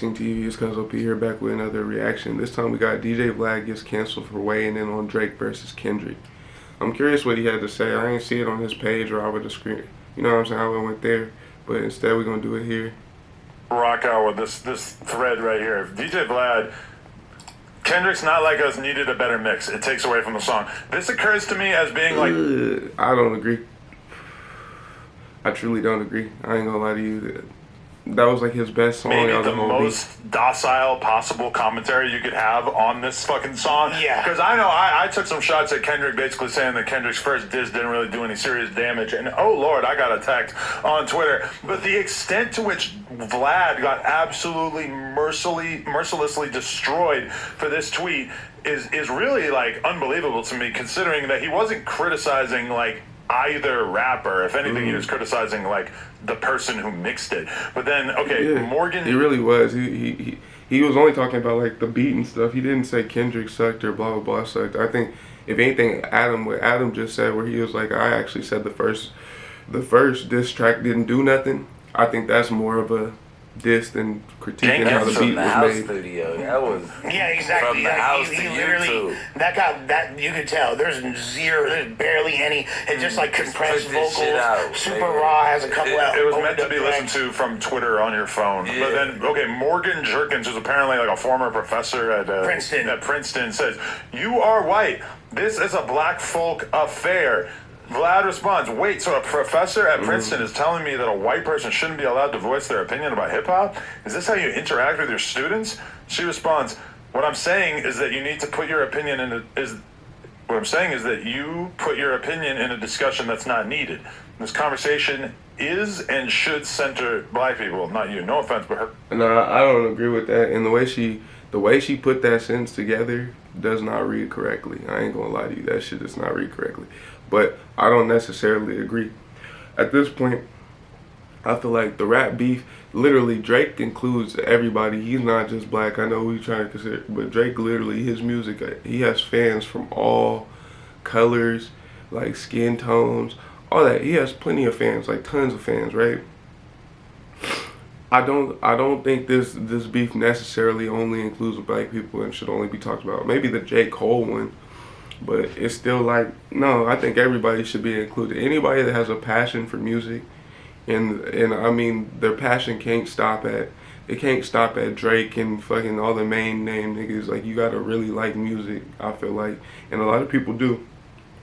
Interesting TV is because OP here back with another reaction. This time we got DJ Vlad gets canceled for weighing in on Drake versus Kendrick. I'm curious what he had to say. I ain't see it on his page or over the screen. You know what I'm saying? I went there, but instead we're gonna do it here. Rock out with this thread right here. DJ Vlad, Kendrick's Not Like Us needed a better mix. It takes away from the song. This occurs to me as being like... I don't agree. I truly don't agree. I ain't gonna lie to you. That was like his best song. Maybe the most docile possible commentary you could have on this fucking song. Yeah. Because I know I took some shots at Kendrick basically saying that Kendrick's first diss didn't really do any serious damage. And oh Lord, I got attacked on Twitter. But the extent to which Vlad got absolutely mercilessly destroyed for this tweet is really like unbelievable to me, considering that he wasn't criticizing like either rapper. If anything, he was criticizing like the person who mixed it. But then, okay, yeah, Morgan... He really was. He was only talking about like the beat and stuff. He didn't say Kendrick sucked or blah blah blah sucked. I think if anything, what Adam just said, where he was like, I actually said the first diss track didn't do nothing. I think that's more of a diss than critiquing how the beat was made. Studio. That was exactly. From the house to literally YouTube. that you could tell. There's barely any. It's just like compressed vocals, super raw. Has a couple. It was meant to be listened to from Twitter on your phone. Yeah. But then, okay, Morgan Jerkins, who's apparently like a former professor at Princeton, says, "You are white. This is a black folk affair." Vlad responds, wait, so a professor at Princeton is telling me that a white person shouldn't be allowed to voice their opinion about hip-hop? Is this how you interact with your students? She responds, what I'm saying is that you need to put your opinion in a discussion that's not needed. This conversation is and should center black people, not you. No offense, but her. No, I don't agree with that. And the way she put that sentence together does not read correctly. I ain't gonna lie to you, that shit does not read correctly. But I don't necessarily agree. At this point, I feel like the rap beef, literally Drake includes everybody. He's not just black. I know we're trying to consider, but Drake literally, his music, he has fans from all colors, like skin tones, all that. He has plenty of fans, like tons of fans, right? I don't think this beef necessarily only includes black people and should only be talked about. Maybe the J. Cole one, but it's still like, no, I think everybody should be included. Anybody that has a passion for music, and I mean, their passion can't stop at Drake and fucking all the main name niggas. Like, you gotta really like music, I feel like, and a lot of people do.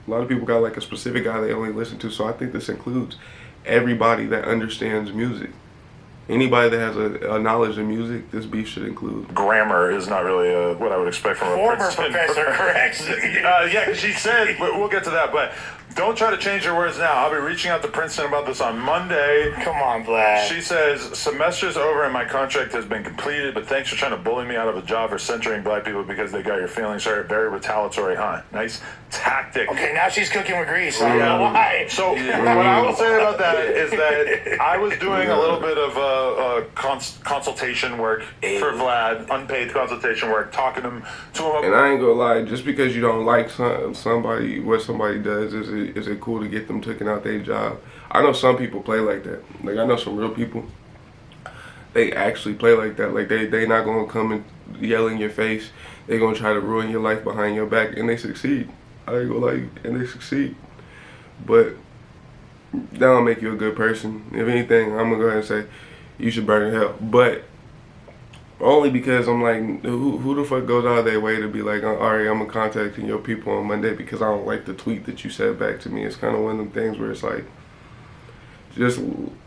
A lot of people got like a specific guy they only listen to, so I think this includes everybody that understands music. Anybody that has a knowledge of music, this beef should include. Grammar is not really what I would expect from a former Princeton professor, correct? Yeah, because she said, we'll get to that, but don't try to change your words now. I'll be reaching out to Princeton about this on Monday. Come on, Vlad. She says, semester's over and my contract has been completed, but thanks for trying to bully me out of a job for censoring black people because they got your feelings hurt. Very retaliatory, huh? Nice tactic. Okay, now she's cooking with grease. I don't know why. So what I will say about that is that I was doing a little bit of consultation work for Vlad, unpaid consultation work, talking to him. And I ain't gonna lie, just because you don't like somebody, what somebody does, is it cool to get them taken out their job? I know some people play like that. Like, I know some real people, they actually play like that. Like, they not gonna come and yell in your face. They gonna try to ruin your life behind your back, and they succeed. I ain't gonna lie, and they succeed. But that don't make you a good person. If anything, I'm gonna go ahead and say you should burn in hell. But only because I'm like, who the fuck goes out of their way to be like, all right, I'm gonna contacting your people on Monday because I don't like the tweet that you said back to me. It's kind of one of them things where it's like, just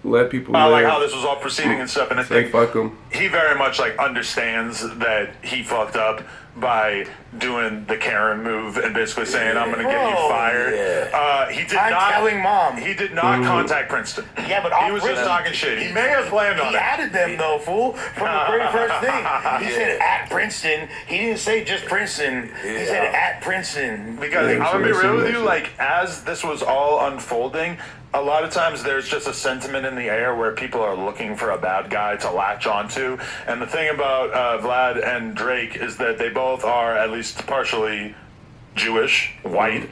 let people I like how this was all proceeding and stuff, and I think fuck him. He very much like understands that he fucked up by doing the Karen move and basically saying, I'm gonna get you fired. He did not telling mom. He did not contact Princeton. Yeah, but he was just talking shit. He may have planned on it. He added them though, fool, from the very first thing. He said at Princeton. He didn't say just Princeton. He said at Princeton. Because I'm gonna be real with you, like, as this was all unfolding, a lot of times there's just a sentiment in the air where people are looking for a bad guy to latch onto. And the thing about Vlad and Drake is that they both are at least partially Jewish, white,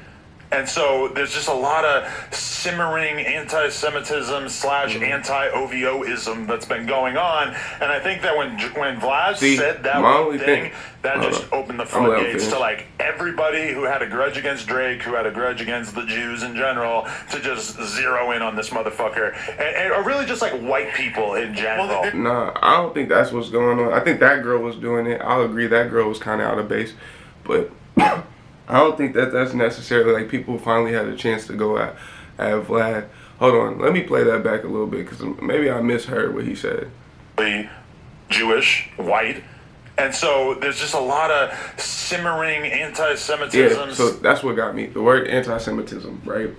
And so there's just a lot of simmering anti-Semitism slash anti-OVOism that's been going on. And I think that when Vlad said that one thing, that just opened the floodgates to like everybody who had a grudge against Drake, who had a grudge against the Jews in general, to just zero in on this motherfucker. Or really just like white people in general. Nah, I don't think that's what's going on. I think that girl was doing it. I'll agree that girl was kind of out of base. But I don't think that that's necessarily like people finally had a chance to go at Vlad. Hold on, let me play that back a little bit because maybe I misheard what he said. Jewish, white, and so there's just a lot of simmering anti-Semitism. Yeah, so that's what got me. The word anti-Semitism, right?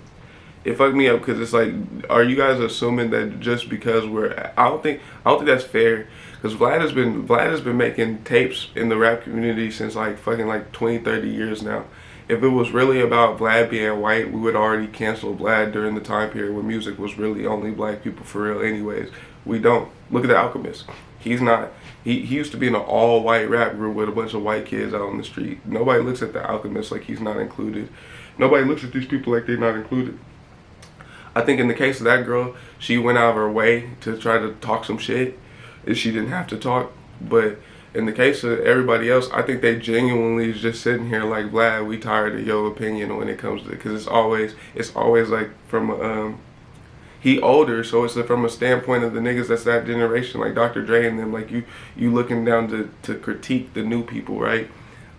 It fucked me up because it's like, are you guys assuming that just because I don't think that's fair. Because Vlad has been making tapes in the rap community since like fucking like 20, 30 years now. If it was really about Vlad being white, we would already cancel Vlad during the time period when music was really only black people for real anyways. We don't. Look at The Alchemist. He's not. He used to be in an all-white rap group with a bunch of white kids out on the street. Nobody looks at The Alchemist like he's not included. Nobody looks at these people like they're not included. I think in the case of that girl, she went out of her way to try to talk some shit. She didn't have to talk, but in the case of everybody else, I think they genuinely is just sitting here like, Vlad, we tired of your opinion when it comes to it, because it's always like from he older, so it's from a standpoint of the niggas that's that generation, like Dr. Dre and them, like you looking down to critique the new people, right?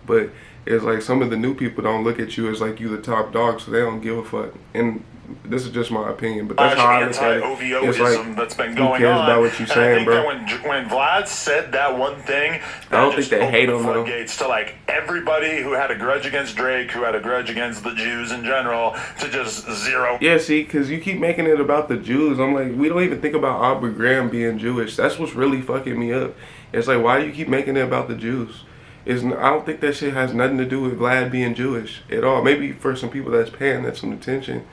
But it's like some of the new people don't look at you as like you the top dog, so they don't give a fuck. And this is just my opinion, but that's how I look at it. It's like, that's been going who cares on. about what you saying, bro? I think that when Vlad said that one thing, I don't think they hate him though. Floodgates to like everybody who had a grudge against Drake, who had a grudge against the Jews in general, to just zero. Yeah, see, because you keep making it about the Jews. I'm like, we don't even think about Aubrey Graham being Jewish. That's what's really fucking me up. It's like, why do you keep making it about the Jews? I don't think that shit has nothing to do with Vlad being Jewish at all. Maybe for some people that's paying that some attention.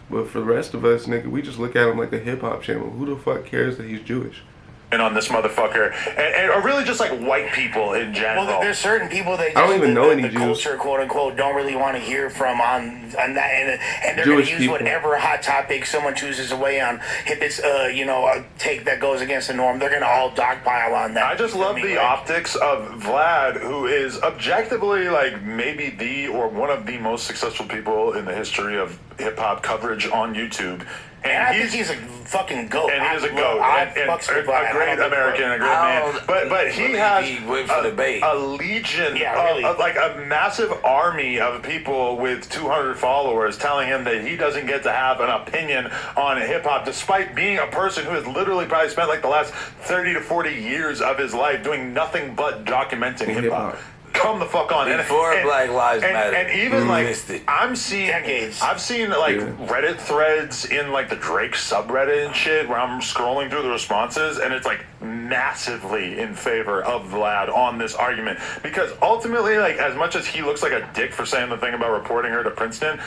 But for the rest of us, nigga, we just look at him like a hip-hop channel. Who the fuck cares that he's Jewish? And on this motherfucker, or really just like white people in general. Well, there's certain people that just, I don't even know any the Jews. Culture, quote unquote, don't really want to hear from on that, and they're Jewish going to use people. whatever hot topic someone chooses away on. If it's a take that goes against the norm, they're going to all dogpile on that. I just love the optics of Vlad, who is objectively like maybe the or one of the most successful people in the history of hip hop coverage on YouTube. And I think he's a fucking goat. And he is a goat. And a great American, a great man. But he has a legion, like a massive army of people with 200 followers telling him that he doesn't get to have an opinion on hip-hop, despite being a person who has literally probably spent like the last 30 to 40 years of his life doing nothing but documenting hip-hop. Come the fuck on. Before Black Lives Matter. And even I've seen like Reddit threads in like the Drake subreddit and shit where I'm scrolling through the responses and it's like massively in favor of Vlad on this argument. Because ultimately, like as much as he looks like a dick for saying the thing about reporting her to Princeton,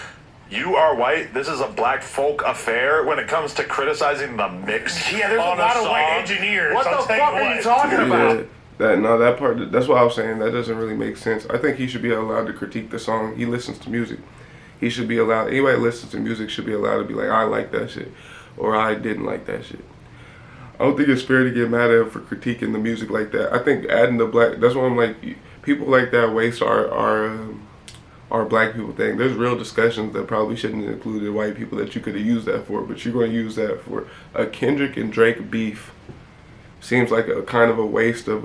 you are white. This is a black folk affair when it comes to criticizing the mix. Yeah, there's a lot of white engineers. What the fuck are you talking about? That part, that's what I was saying. That doesn't really make sense. I think he should be allowed to critique the song. He listens to music. He should be allowed, anybody that listens to music should be allowed to be like, I like that shit, or I didn't like that shit. I don't think it's fair to get mad at him for critiquing the music like that. I think adding the black, that's why I'm like, people like that waste our black people thing. There's real discussions that probably shouldn't have included white people that you could have used that for, but you're going to use that for a Kendrick and Drake beef. Seems like a kind of a waste of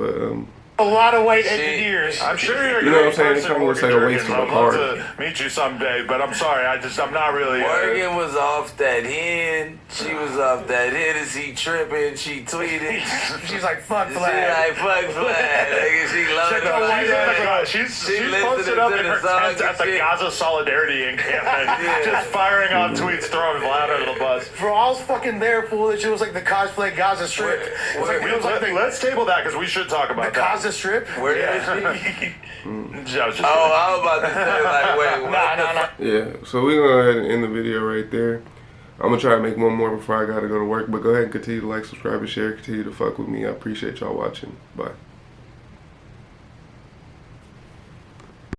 a lot of white engineers. I'm sure you're a you know what I'm saying? person, It kind of looks like a waste of a I'd car. love to meet you someday, but I'm sorry, I'm not really. Morgan was off that hen. She was off that Hennessy tripping. She tweeted. She's like, fuck She Vlad. like, fuck Vlad. Nigga, she loved it. She's posted up in her tent at the Gaza Solidarity encampment, just firing off tweets, throwing Vlad under the bus. Bro, I was fucking there, fool. That shit was like the cosplay Gaza Strip. Let's table that because we should talk about the that. Gaza Strip. Where is she? I was just I was about to say, like, wait, what? Yeah, so we're going to go ahead and end the video right there. I'm going to try to make one more before I got to go to work, but go ahead and continue to like, subscribe, and share. Continue to fuck with me. I appreciate y'all watching. Bye.